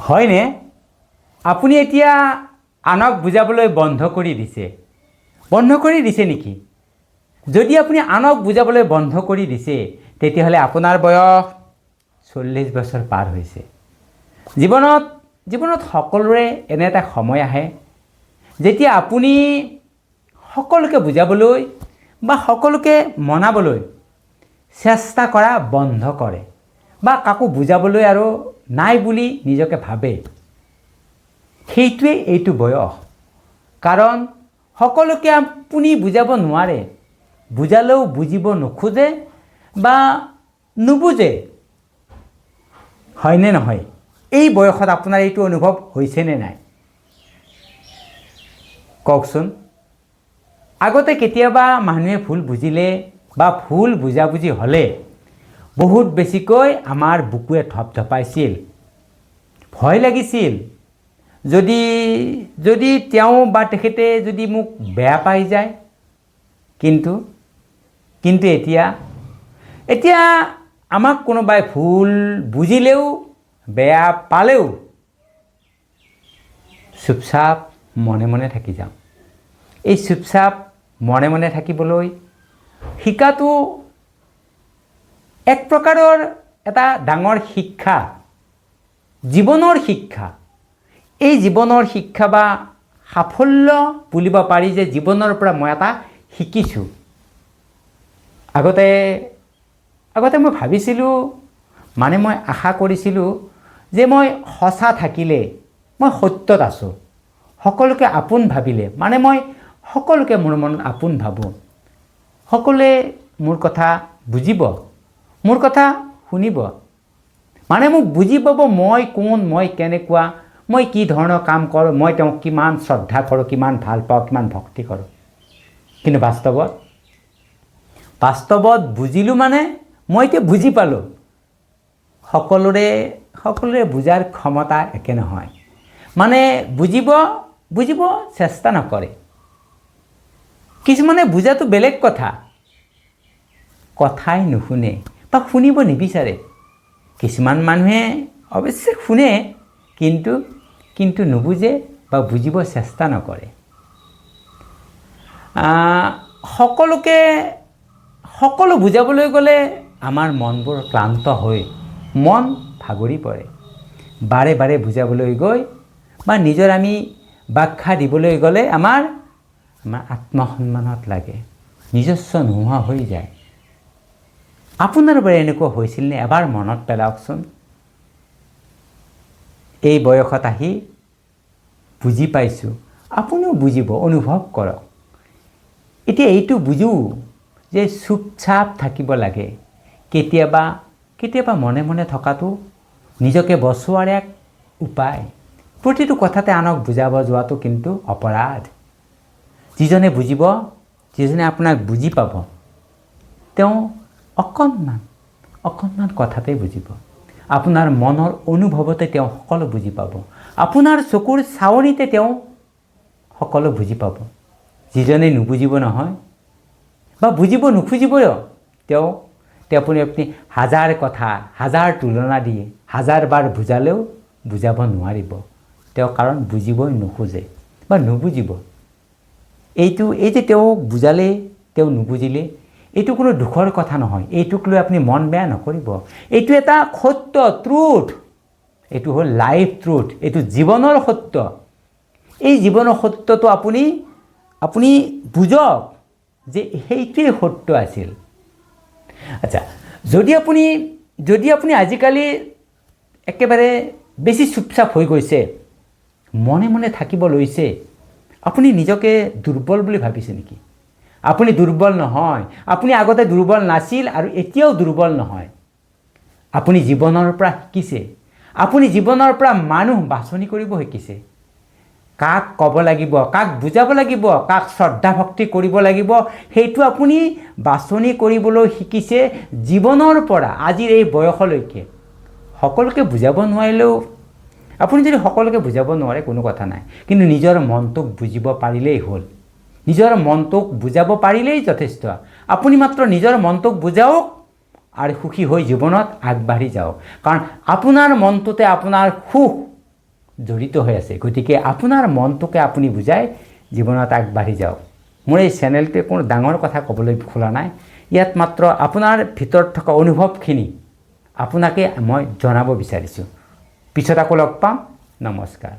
হয়নে আপুনি এতিয়া আনক বুজাবলৈ বন্ধ কৰি দিছে নেকি? যদি আপুনি আনক বুজাবলৈ বন্ধ কৰি দিছে তেতিয়াহ'লে আপোনাৰ বয়স 40 বছৰ পাৰ হৈছে। জীৱনত সকলোৰে এনে এটা সময় আহে যেতিয়া আপুনি সকলোকে বুজাবলৈ বা সকলোকে মনাবলৈ চেষ্টা কৰা বন্ধ কৰে বা কাকো বুজাবলৈ আৰু নাই বুলি নিজকে ভাবে। সেইটোৱে এইটো বয়স। কাৰণ সকলোকে আপুনি বুজাব নোৱাৰে, বুজালেও বুজিব নোখোজে বা নুবুজে। হয়নে নহয়? এই বয়সত আপোনাৰ এইটো অনুভৱ হৈছেনে নাই কওকচোন। আগতে কেতিয়াবা মানুহে ভুল বুজিলে বা ভুল বুজাবুজি হ'লে বহুত বেছিকৈ আমাৰ বুকুৱে ধপধপাইছিল, ভয় লাগিছিল। যদি তেওঁ বা তেখেতে যদি মোক বেয়া পাই যায়। কিন্তু এতিয়া আমাক কোনোবাই ভুল বুজিলেও বেয়া পালেও চুপচাপ মনে মনে থাকি যাওঁ। এই চুপচাপ মনে মনে থাকিবলৈ শিকাটো এক প্ৰকাৰৰ এটা ডাঙৰ শিক্ষা, জীৱনৰ শিক্ষা। এই জীৱনৰ শিক্ষা বা সাফল্য বুলিব পাৰি যে জীৱনৰ পৰা মই এটা শিকিছোঁ। আগতে মই ভাবিছিলোঁ, মই আশা কৰিছিলোঁ যে মই সঁচা থাকিলে মই সত্যত আছোঁ। সকলোকে আপোন ভাবিলে মই সকলোকে মোৰ মনত আপোন ভাবোঁ। সকলোৱে মোৰ কথা বুজিব, মোৰ কথা শুনিব। মোক বুজি পাব মই কোন, মই কেনেকুৱা, মই কি ধৰণৰ কাম কৰোঁ, মই তেওঁক কিমান শ্ৰদ্ধা কৰোঁ, কিমান ভাল পাওঁ, কিমান ভক্তি কৰোঁ। কিন্তু বাস্তৱত বুজিলোঁ মই এতিয়া বুজি পালোঁ। সকলোৰে বুজাৰ ক্ষমতা একে নহয়। বুজিব চেষ্টা নকৰে। কিছুমানে বুজাটো বেলেগ কথাই নুশুনে বা শুনিব নিবিচাৰে। কিছুমান মানুহে অৱশ্যে শুনে কিন্তু নুবুজে বা বুজিব চেষ্টা নকৰে। সকলো বুজাবলৈ গ'লে আমাৰ মনবোৰ ক্লান্ত হৈ মন ভাগৰি পৰে। বাৰে বাৰে বুজাবলৈ গৈ বা নিজৰ আমি ব্যাখ্যা দিবলৈ গ'লে আমাৰ আত্মসন্মানত লাগে, নিজস্ব নোহোৱা হৈ যায়। আপোনাৰ বাবে এনেকুৱা হৈছিল নে? এবাৰ মনত পেলাওকচোন। এই বয়সত আহি বুজি পাইছোঁ, আপুনিও বুজিব, অনুভৱ কৰক। এতিয়া এইটো বুজোঁ যে চুপচাপ থাকিব লাগে। কেতিয়াবা মনে মনে থকাটো নিজকে বচোৱাৰ এক উপায়। প্ৰতিটো কথাতে আনক বুজাব যোৱাটো কিন্তু অপৰাধ। যিজনে বুজিব, যিজনে আপোনাক বুজি পাব, তেওঁ অকণমান কথাতে বুজিব। আপোনাৰ মনৰ অনুভৱতে তেওঁ সকলো বুজি পাব। আপোনাৰ চকুৰ চাৱনিতে তেওঁ সকলো বুজি পাব। যিজনে নুবুজিব নহয় বা বুজিব নোখোজিবই, আপুনি হাজাৰ কথা, হাজাৰ তুলনা দিয়ে, হাজাৰ বাৰ বুজালেও বুজাব নোৱাৰিব। কাৰণ বুজিবই নোখোজে বা নুবুজিব। এই যে তেওঁক বুজালে তেওঁ নুবুজিলে, এইটো কোনো দুখৰ কথা নহয়। এইটোক লৈ আপুনি মন বেয়া নকৰিব। এইটো এটা সত্য, ট্ৰুথ। এইটো হ'ল লাইফ ট্ৰুথ। এইটো জীৱনৰ সত্য। এই জীৱনৰ সত্যটো আপুনি বুজক যে সেইটোৱে সত্য আছিল। আচ্ছা, যদি আপুনি আজিকালি একেবাৰে বেছি চুপচাপ হৈ গৈছে, মনে মনে থাকিব লৈছে, আপুনি নিজকে দুৰ্বল বুলি ভাবিছে নেকি? আপুনি দুৰ্বল নহয়। আপুনি আগতে দুৰ্বল নাছিল আৰু এতিয়াও দুৰ্বল নহয়। আপুনি জীৱনৰ পৰা শিকিছে। আপুনি জীৱনৰ পৰা মানুহ বাছনি কৰিব শিকিছে। কাক ক'ব লাগিব, কাক বুজাব লাগিব, কাক শ্ৰদ্ধা ভক্তি কৰিব লাগিব, সেইটো আপুনি বাছনি কৰিবলৈ শিকিছে জীৱনৰ পৰা আজিৰ এই বয়সলৈকে। সকলোকে বুজাব নোৱাৰিলেও, আপুনি যদি সকলোকে বুজাব নোৱাৰে কোনো কথা নাই, কিন্তু নিজৰ মনটোক বুজিব পাৰিলেই হ'ল। নিজৰ মনটোক বুজাব পাৰিলেই যথেষ্ট। আপুনি মাত্ৰ নিজৰ মনটোক বুজাওক আৰু সুখী হৈ জীৱনত আগবাঢ়ি যাওক। কাৰণ আপোনাৰ মনটোতে আপোনাৰ সুখ জড়িত হৈ আছে। গতিকে আপোনাৰ মনটোকে আপুনি বুজাই জীৱনত আগবাঢ়ি যাওক। মোৰ এই চেনেলটোৱে কোনো ডাঙৰ কথা ক'বলৈ খোলা নাই। ইয়াত মাত্ৰ আপোনাৰ ভিতৰত থকা অনুভৱখিনি আপোনাকে মই জনাব বিচাৰিছোঁ। পিছত আকৌ লগ পাম। নমস্কাৰ।